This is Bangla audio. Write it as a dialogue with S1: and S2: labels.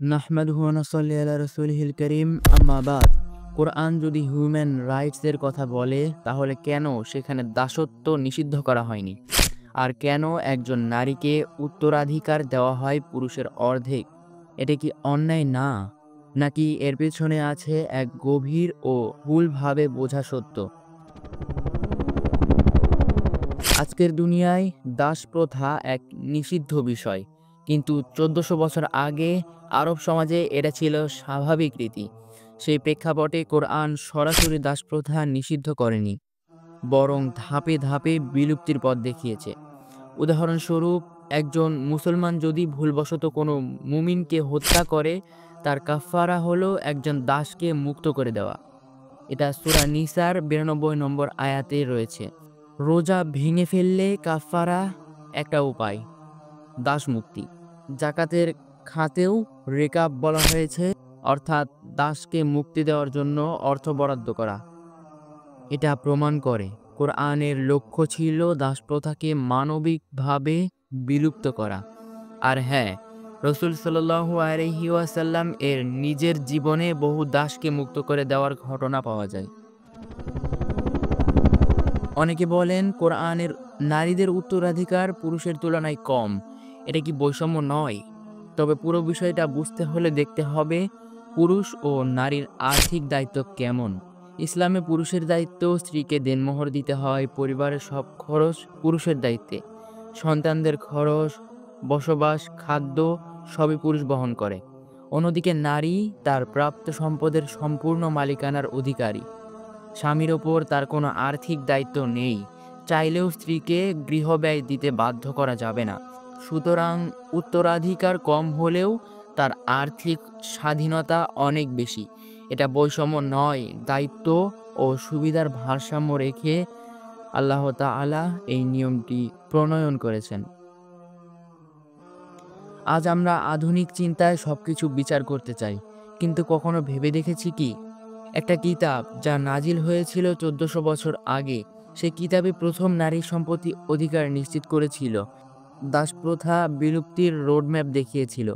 S1: নাহমাদুহু ওয়া নুসাল্লি আলা রাসূলিহিল কারীম, আম্মা বাদ। কোরআন যদি হিউম্যান রাইটসের কথা বলে, তাহলে কেন সেখানে দাসত্ব নিষিদ্ধ করা হয়নি? আর কেন একজন নারীকে উত্তরাধিকার দেওয়া হয় পুরুষের অর্ধেক? এটা কি অন্যায় না? নাকি এর পেছনে আছে এক গভীর ও ভুলভাবে বোঝা সত্য? আজকের দুনিয়ায় দাস প্রথা এক নিষিদ্ধ বিষয়, কিন্তু ১৪০০ বছর আগে আরব সমাজে এটা ছিল স্বাভাবিক রীতি। সেই প্রেক্ষাপটে কোরআন সরাসরি দাস প্রথা নিষিদ্ধ করেনি, বরং ধাপে ধাপে বিলুপ্তির পথ দেখিয়েছে। উদাহরণস্বরূপ, একজন মুসলমান যদি ভুলবশত কোনো মুমিনকে হত্যা করে, তার কাফফারা হলো একজন দাসকে মুক্ত করে দেওয়া। এটা সূরা নিসার ৯২ নম্বর আয়াতে রয়েছে। রোজা ভেঙে ফেললে কাফফারা একটা উপায়, দাস মুক্তি। জাকাতের খাতেও রেকাব বলা হয়েছে, অর্থাৎ দাসকে মুক্তি দেওয়ার জন্য অর্থ বরাদ্দ করা। এটা প্রমাণ করে কোরআনের লক্ষ্য ছিল দাসপ্রথাকে মানবিকভাবে বিলুপ্ত করা। আর হ্যাঁ, রাসূল সাল্লাল্লাহু আলাইহি ওয়াসাল্লাম এর নিজের জীবনে বহু দাসকে মুক্ত করে দেওয়ার ঘটনা পাওয়া যায়। অনেকে বলেন কোরআনের নারীদের উত্তরাধিকার পুরুষের তুলনায় কম। এটা কি বৈষম্য নয়? তবে পুরো বিষয়টা বুঝতে হলে দেখতে হবে পুরুষ ও নারীর আর্থিক দায়িত্ব কেমন। ইসলামে পুরুষের দায়িত্ব, স্ত্রীকে দেনমোহর দিতে হয়, পরিবারের সব খরচ পুরুষের দায়িত্বে, সন্তানদের খরচ, বসবাস, খাদ্য সবই পুরুষ বহন করে। অন্যদিকে নারী তার প্রাপ্ত সম্পদের সম্পূর্ণ মালিকানার অধিকারী। স্বামীর ওপর তার কোনো আর্থিক দায়িত্ব নেই। চাইলেও স্ত্রীকে গৃহব্যয় দিতে বাধ্য করা যাবে না। সুতরাং উত্তরাধিকার কম হলেও তার আর্থিক স্বাধীনতা অনেক বেশি। এটা বৈষম্য নয়, দায়িত্ব ও সুবিধার ভারসাম্য রেখে আল্লাহ তাআলা এই নিয়মটি প্রণয়ন করেছেন। আজ আমরা আধুনিক চিন্তায় সবকিছু বিচার করতে চাই, কিন্তু কখনো ভেবে দেখেছি কি, একটা কিতাব যা নাজিল হয়েছিল ১৪০০ বছর আগে, সে কিতাবে প্রথম নারী সম্পত্তি অধিকার নিশ্চিত করেছিল, দাসপ্রথা বিলুপ্তির রোডম্যাপ দেখিয়েছিল।